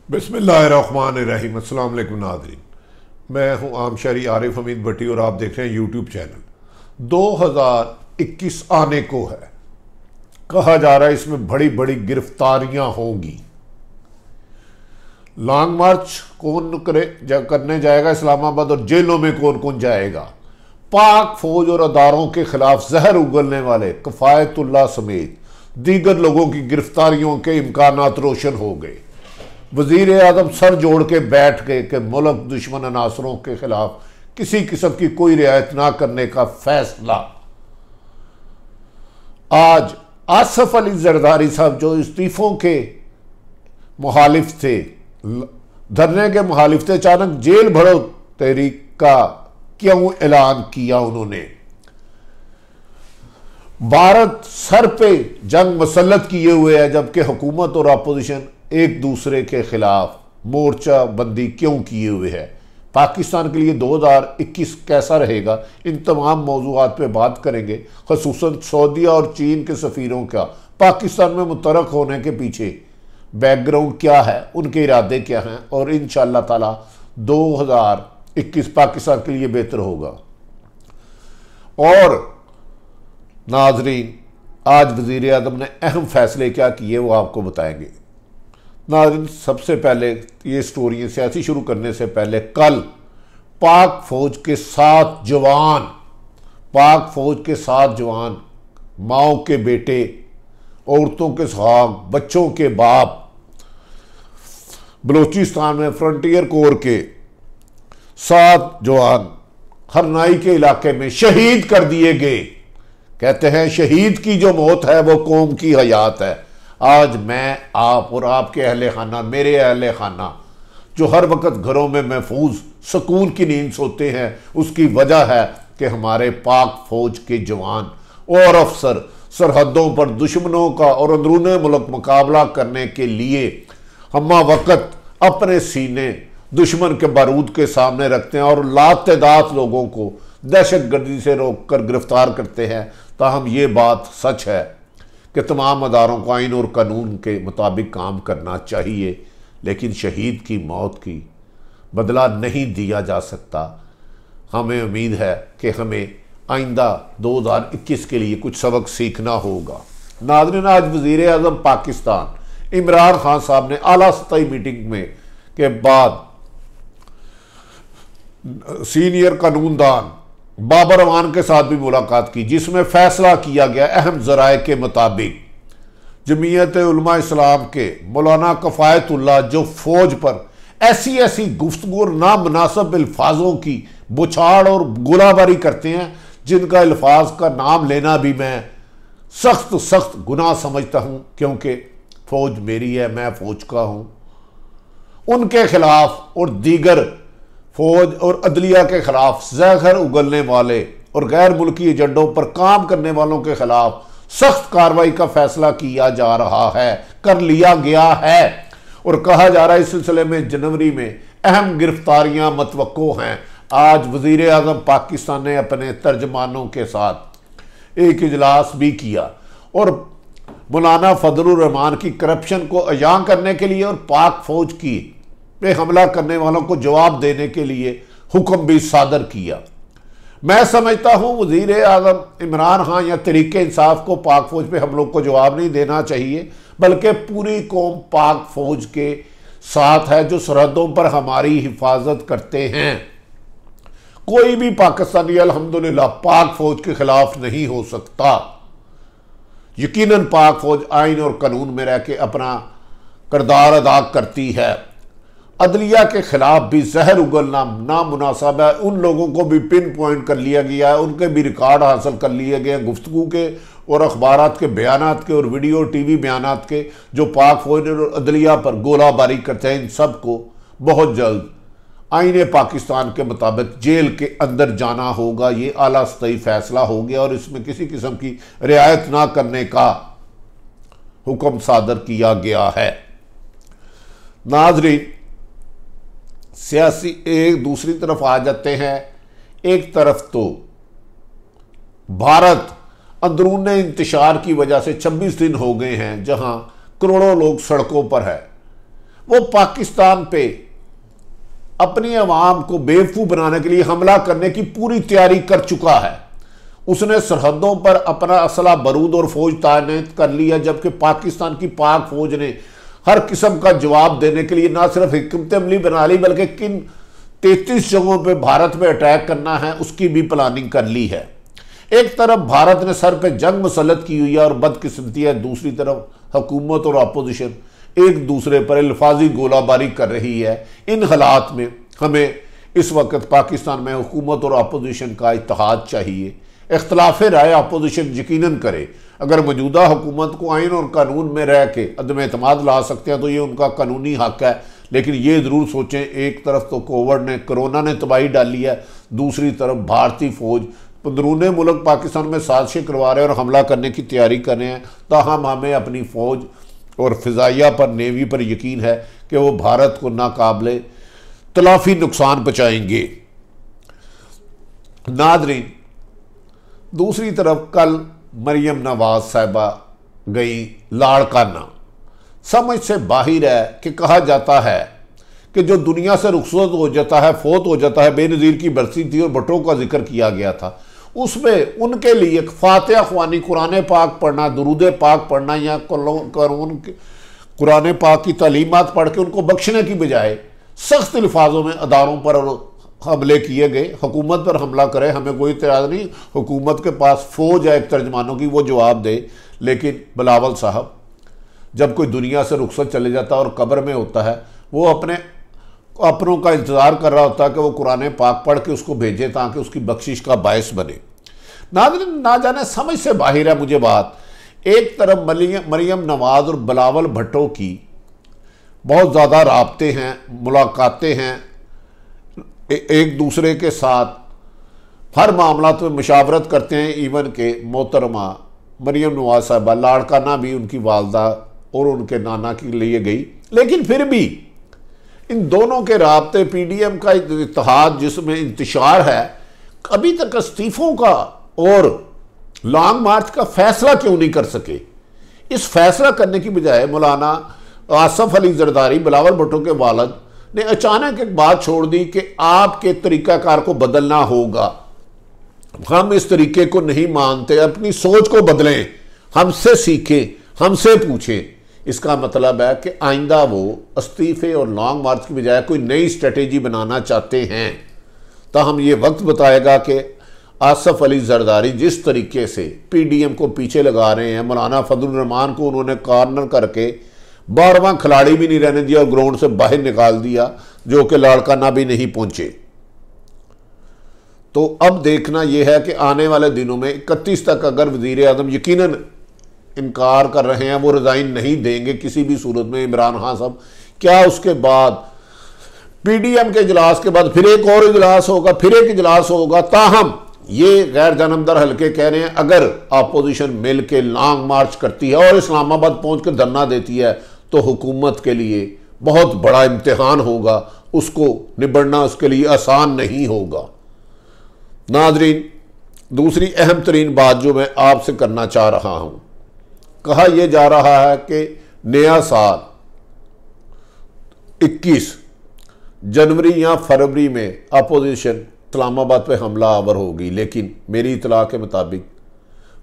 बिस्मिल्लाहिर्रहमानिर्रहीम। अस्सलाम वालेकुम नाज़रीन, मैं हूं आम शहरी आरिफ हमीद भट्टी और आप देख रहे हैं यूट्यूब चैनल। 2021 आने को है, कहा जा रहा है इसमें बड़ी बड़ी गिरफ्तारियां होंगी। लॉन्ग मार्च कौन करने जाएगा इस्लामाबाद और जेलों में कौन कौन जाएगा। पाक फौज और अदारों के खिलाफ जहर उगलने वाले कफायतुल्लाह समेत दीगर लोगों की गिरफ्तारियों के इम्कानात रोशन हो गए। वजीर आजम सर जोड़ के बैठ गए कि मुल्क दुश्मन अनासरों के खिलाफ किसी किस्म की कोई रियायत ना करने का फैसला। आज आसफ अली जरदारी साहब जो इस्तीफों के मुखालिफ थे, धरने के मुखालिफ थे, अचानक जेल भरो तहरीक का क्यों ऐलान किया उन्होंने। भारत सर पे जंग मुसल्लत किए हुए है, जबकि हुकूमत और अपोजिशन एक दूसरे के खिलाफ मोर्चा बंदी क्यों किए हुए है। पाकिस्तान के लिए 2021 कैसा रहेगा, इन तमाम मौजूआत पे बात करेंगे। ख़ुसूसन सऊदीया और चीन के सफ़ीरों का पाकिस्तान में मुतरक होने के पीछे बैकग्राउंड क्या है, उनके इरादे क्या हैं, और इंशाअल्लाह ताला 2021 पाकिस्तान के लिए बेहतर होगा। और नाजरीन, आज वज़ीर आज़म ने अहम फैसले क्या किए वो आपको बताएंगे। नाज़रीन, सबसे पहले ये स्टोरी सियासी शुरू करने से पहले, कल पाक फौज के 7 जवान, माओ के बेटे, औरतों के सुहाग, बच्चों के बाप, बलूचिस्तान में फ्रंटियर कोर के 7 जवान हरनाई के इलाके में शहीद कर दिए गए। कहते हैं शहीद की जो मौत है वो कौम की हयात है। आज मैं, आप और आपके अहले खाना, मेरे अहले खाना जो हर वक्त घरों में महफूज सुकून की नींद सोते हैं, उसकी वजह है कि हमारे पाक फौज के जवान और अफसर सरहदों पर दुश्मनों का और अंदरूनी मुल्क मुकाबला करने के लिए हमा वक्त अपने सीने दुश्मन के बारूद के सामने रखते हैं और लातेदाद लोगों को दहशतगर्दी से रोककर गिरफ्तार करते हैं। ताहम ये बात सच है कि तमाम अदारों को आइन और कानून के मुताबिक काम करना चाहिए, लेकिन शहीद की मौत की बदला नहीं दिया जा सकता। हमें उम्मीद है कि हमें आइंदा 2021 के लिए कुछ सबक सीखना होगा। नाज़रीन, आज वज़ीर आज़म पाकिस्तान इमरान खान साहब ने आला सतही मीटिंग में के बाद सीनियर कानूनदान बाबर अमान के साथ भी मुलाकात की, जिसमें फैसला किया गया अहम ज़राए के मुताबिक जमीयत उलमा इस्लाम के मौलाना कफ़ायतुल्लाह जो फ़ौज पर ऐसी गुफ्तगू और नामुनासिब अल्फाजों की बुछाड़ और गोलाबारी करते हैं, जिनका अल्फाज का नाम लेना भी मैं सख्त गुनाह समझता हूँ, क्योंकि फ़ौज मेरी है, मैं फ़ौज का हूँ। उनके खिलाफ और दीगर फौज और अदलिया के खिलाफ जहर उगलने वाले और गैर मुल्की एजेंडों पर काम करने वालों के खिलाफ सख्त कार्रवाई का फैसला किया जा रहा है, कर लिया गया है। और कहा जा रहा है इस सिलसिले में जनवरी में अहम गिरफ्तारियां मतवक्को हैं। आज वजीर आजम पाकिस्तान ने अपने तर्जमानों के साथ एक इजलास भी किया और मौलाना फजलुर रहमान की करप्शन को अयां करने के लिए और पाक फौज की पे हमला करने वालों को जवाब देने के लिए हुक्म भी सादर किया। मैं समझता हूं वजीर आजम इमरान खान या तरीके इंसाफ को पाक फौज पे हमलों को जवाब नहीं देना चाहिए, बल्कि पूरी कौम पाक फौज के साथ है जो सरहदों पर हमारी हिफाजत करते हैं। कोई भी पाकिस्तानी अल्हम्दुलिल्लाह पाक फौज के खिलाफ नहीं हो सकता। यकीनन पाक फौज आइन और कानून में रह के अपना किरदार अदा करती है। अदलिया के खिलाफ भी जहर उगलना नामुनासिब है। उन लोगों को भी पिन पॉइंट कर लिया गया है, उनके भी रिकॉर्ड हासिल कर लिए गए गुफ्तगू के और अखबारात के बयानात के और वीडियो टीवी बयानात के, जो पाक फौज और अदलिया पर गोलाबारी करते हैं। इन सब को बहुत जल्द आईने पाकिस्तान के मुताबिक जेल के अंदर जाना होगा। ये आला सतही फैसला हो गया और इसमें किसी किस्म की रियायत ना करने का हुक्म सादर किया गया है। नाजरीन, सियासी एक दूसरी तरफ आ जाते हैं। एक तरफ तो भारत अंदरूनी इंतशार की वजह से 26 दिन हो गए हैं जहां करोड़ों लोग सड़कों पर है। वो पाकिस्तान पे अपनी आवाम को बेवकूफ़ बनाने के लिए हमला करने की पूरी तैयारी कर चुका है। उसने सरहदों पर अपना असला बारूद और फौज तैनात कर लिया, जबकि पाकिस्तान की पाक फौज ने हर किस्म का जवाब देने के लिए ना सिर्फ हिकमत अमली बना ली, बल्कि किन 33 जगहों पे भारत पे अटैक करना है उसकी भी प्लानिंग कर ली है। एक तरफ भारत ने सर पे जंग मुसल्लत की हुई है और बदकिस्मती है, दूसरी तरफ हुकूमत और अपोजिशन एक दूसरे पर अल्फाजी गोलाबारी कर रही है। इन हालात में हमें इस वक्त पाकिस्तान में हुकूमत और अपोजिशन का इत्तेहाद चाहिए। इख्तलाफ राय अपोजिशन यकीनन करे। अगर मौजूदा हुकूमत को आइन और कानून में रह के अदम एतमाद ला सकते हैं तो ये उनका कानूनी हक है, लेकिन ये ज़रूर सोचें, एक तरफ तो कोरोना ने तबाही डाली है, दूसरी तरफ भारतीय फौज अंदरून मुल्क पाकिस्तान में साजिशें करवा रहे हैं और हमला करने की तैयारी कर रहे हैं। ताहम हमें अपनी फ़ौज और फ़िज़ाइया पर, नेवी पर यकीन है कि वो भारत को नाकाबिले तलाफ़ी नुकसान पहुँचाएंगे। नाज़रीन, दूसरी तरफ कल मरियम नवाज साहिबा गई लाड़काना। समझ से बाहर है कि कहा जाता है कि जो दुनिया से रुखसत हो जाता है, फोत हो जाता है, बेनज़ीर की बरसी थी और भुट्टो का जिक्र किया गया था, उसमें उनके लिए फातिहा ख्वानी, कुरान पाक पढ़ना, दुरूद पाक पढ़ना या कुरान पाक की तालीमात पढ़ के उनको बख्शने की बजाय सख्त अल्फाजों में अदारों पर हमले किए गए। हुकूमत पर हमला करे, हमें कोई इतराज़ नहीं, हुकूमत के पास फ़ौज है एक तर्जमानों की, वो जवाब दे। लेकिन बिलावल साहब जब कोई दुनिया से रुखसत चले जाता है और कब्र में होता है, वो अपनों का इंतज़ार कर रहा होता है कि वो कुरान पाक पढ़ के उसको भेजे ताकि उसकी बख्शिश का बायस बने। ना जाने समझ से बाहर है मुझे बात। एक तरफ मरियम नवाज और बिलावल भुट्टो की बहुत ज़्यादा राब्ते हैं, मुलाकातें हैं, एक दूसरे के साथ हर मामला में मुशावरत करते हैं। इवन के मोहतरमा मरियम नवाज साहबा लाड़काना भी उनकी वालदा और उनके नाना के लिए गई, लेकिन फिर भी इन दोनों के राब्ते, पीडीएम का इत्तेहाद जिसमें इंतशार है, अभी तक इस्तीफों का और लॉन्ग मार्च का फैसला क्यों नहीं कर सके। इस फैसला करने की बजाय मौलाना आसफ अली जरदारी, बिलावल भुट्टो के वालिद, ने अचानक एक बात छोड़ दी कि आपके तरीकाकार को बदलना होगा, हम इस तरीके को नहीं मानते, अपनी सोच को बदलें, हमसे सीखें, हमसे पूछें। इसका मतलब है कि आइंदा वो इस्तीफे और लॉन्ग मार्च की बजाय कोई नई स्ट्रेटेजी बनाना चाहते हैं। तो हम ये वक्त बताएगा कि आसफ अली जरदारी जिस तरीके से पीडीएम को पीछे लगा रहे हैं, मौलाना फजलुर रहमान को उन्होंने कॉर्नर करके 12वां खिलाड़ी भी नहीं रहने दिया और ग्राउंड से बाहर निकाल दिया, जो कि लाड़काना भी नहीं पहुंचे। तो अब देखना यह है कि आने वाले दिनों में 31 तक अगर वजीर आज़म यकीनन इनकार कर रहे हैं, वो रिज़ाइन नहीं देंगे किसी भी सूरत में, इमरान खान साहब, क्या उसके बाद पीडीएम के इजलास के बाद फिर एक और इजलास होगा, फिर एक इजलास होगा। ताहम ये गैर जानमदार हल्के कह रहे हैं अगर अपोजिशन मिल के लॉन्ग मार्च करती है और इस्लामाबाद पहुंच कर धरना देती है तो हुकूमत के लिए बहुत बड़ा इम्तिहान होगा, उसको निबड़ना उसके लिए आसान नहीं होगा। नाजरीन, दूसरी अहम तरीन बात जो मैं आपसे करना चाह रहा हूं, कहा यह जा रहा है कि नया साल 21 जनवरी या फरवरी में अपोजिशन इस्लामाबाद पे हमला आवर होगी, लेकिन मेरी इतला के मुताबिक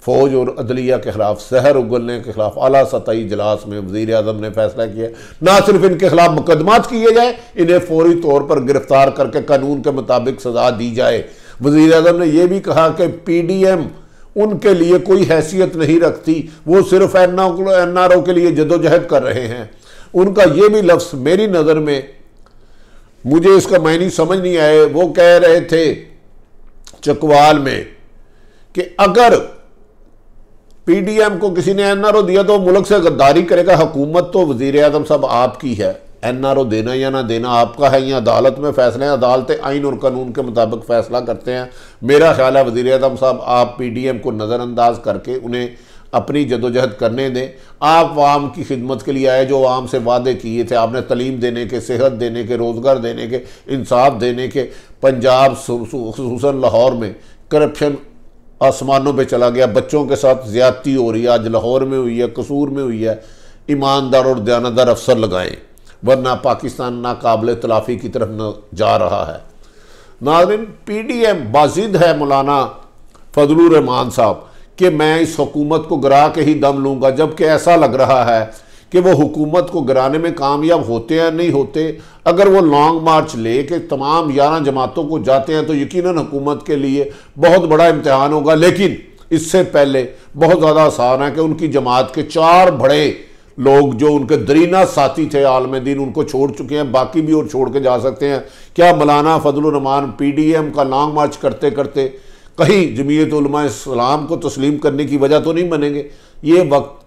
फ़ौज और अदलिया के खिलाफ सहर उगलने के खिलाफ आला सतही इजलास में वज़ीर आज़म ने फैसला किया ना सिर्फ इनके खिलाफ मुकदमात किए जाए, इन्हें फौरी तौर पर गिरफ्तार करके कानून के मुताबिक सजा दी जाए। वज़ीर आज़म ने यह भी कहा कि पीडीएम उनके लिए कोई हैसियत नहीं रखती, वो सिर्फ एनआरओ के लिए जदोजहद कर रहे हैं। उनका ये भी लफ्ज़ मेरी नज़र में, मुझे इसका मायने समझ नहीं आए। वो कह रहे थे चकवाल में कि अगर पीडीएम को किसी ने एनआरओ दिया तो मुल्क से गद्दारी करेगा। हुकूमत तो वज़ीर आज़म साहब आपकी है, एनआरओ देना या ना देना आपका है, या अदालत में फैसले हैं, अदालतें आइन और कानून के मुताबिक फैसला करते हैं। मेरा ख्याल है वज़ीर आज़म साहब आप पीडीएम को नज़रअंदाज करके उन्हें अपनी जदोजहद करने दें। आप आवाम की खिदमत के लिए आए, जो आवाम से वादे किए थे आपने, तलीम देने के, सेहत देने के, रोज़गार देने के, इंसाफ देने के। पंजाब खुसूसन लाहौर में करप्शन आसमानों पे चला गया, बच्चों के साथ ज़्यादती हो रही है, आज लाहौर में हुई है, कसूर में हुई है। ईमानदार और दयानतदार अफसर लगाएं, वरना पाकिस्तान नाकाबिल तलाफी की तरफ न जा रहा है। नाज़रीन, PDM बाजिद है मौलाना फजलुर रहमान साहब कि मैं इस हुकूमत को गिरा के ही दम लूँगा, जबकि ऐसा लग रहा है कि वो हुकूमत को गिराने में कामयाब होते हैं नहीं होते। अगर वो लॉन्ग मार्च ले के तमाम 11 जमातों को जाते हैं तो यकीनन हुकूमत के लिए बहुत बड़ा इम्तहान होगा। लेकिन इससे पहले बहुत ज़्यादा आसान है कि उनकी जमात के 4 बड़े लोग जो उनके दरीना साथी थे आलम दीन, उनको छोड़ चुके हैं, बाकी भी और छोड़ के जा सकते हैं। क्या मौलाना फजलुर रहमान PDM का लॉन्ग मार्च करते करते कहीं जमीयत उलमा इस्लाम को तस्लीम करने की वजह तो नहीं बनेंगे? ये वक्त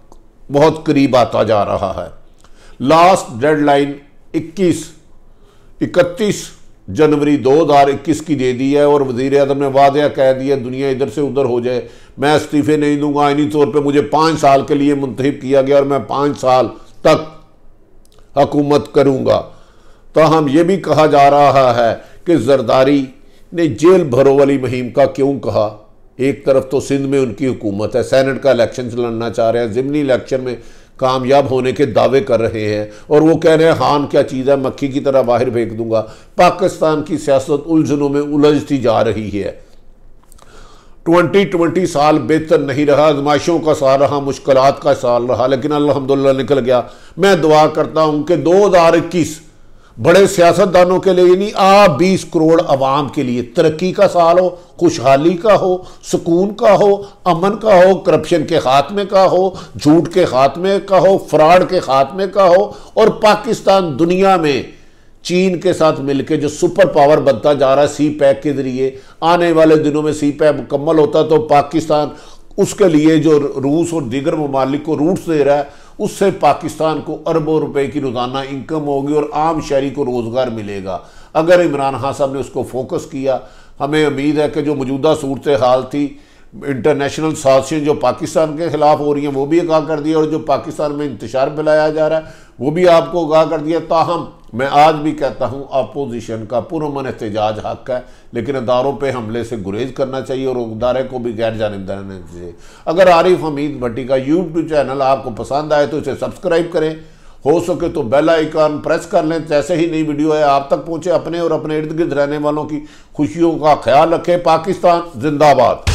बहुत करीब आता जा रहा है। लास्ट डेडलाइन 31 जनवरी 2021 की दे दी है और वज़ीर आज़म ने वादे कह दिया दुनिया इधर से उधर हो जाए, मैं इस्तीफे नहीं दूंगा। आईनी तौर पे मुझे 5 साल के लिए मुंतखब किया गया और मैं 5 साल तक हुकूमत करूंगा। ताहम यह भी कहा जा रहा है कि जरदारी ने जेल भरो वाली मुहिम का क्यों कहा? एक तरफ तो सिंध में उनकी हुकूमत है, सेनेट का इलेक्शन लड़ना चाह रहे हैं, ज़िमनी इलेक्शन में कामयाब होने के दावे कर रहे हैं और वो कह रहे हैं खान क्या चीज़ है, मक्खी की तरह बाहर फेंक दूंगा। पाकिस्तान की सियासत उलझनों में उलझती जा रही है। 2020 साल बेहतर नहीं रहा, आजमाइशों का साल रहा, मुश्किलात का साल रहा, लेकिन अल्हम्दुलिल्लाह निकल गया। मैं दुआ करता हूँ कि 2021 बड़े सियासतदानों के लिए यानी 20 करोड़ अवाम के लिए तरक्की का साल हो, खुशहाली का हो, सुकून का हो, अमन का हो, करप्शन के खात्मे का हो, झूठ के खात्मे का हो, फ्रॉड के खात्मे का हो और पाकिस्तान दुनिया में चीन के साथ मिलकर जो सुपर पावर बनता जा रहा है CPEC के जरिए, आने वाले दिनों में CPEC मुकम्मल होता तो पाकिस्तान उसके लिए जो रूस और दीगर ममालिक को रूट्स दे रहा है उससे पाकिस्तान को अरबों रुपए की रोज़ाना इनकम होगी और आम शहरी को रोज़गार मिलेगा। अगर इमरान खान साहब ने उसको फोकस किया, हमें उम्मीद है कि जो मौजूदा सूरत हाल थी, इंटरनेशनल साजिशें जो पाकिस्तान के खिलाफ हो रही हैं वो भी आगाह कर दिया और जो पाकिस्तान में इंतशार फैलाया जा रहा है वो भी आपको आगाह कर दिया। ताहम मैं आज भी कहता हूँ अपोजिशन का पुरअमन एहतजाज हक है, लेकिन अदारों पे हमले से गुरेज करना चाहिए और अदारे को भी गैर जानिबदार रहना चाहिए। अगर आरिफ हमीद भट्टी का यूट्यूब चैनल आपको पसंद आए तो इसे सब्सक्राइब करें, हो सके तो बेल आइकन प्रेस कर लें, जैसे ही नई वीडियो है आप तक पहुँचे। अपने और अपने इर्द गिर्द रहने वालों की खुशियों का ख्याल रखें। पाकिस्तान जिंदाबाद।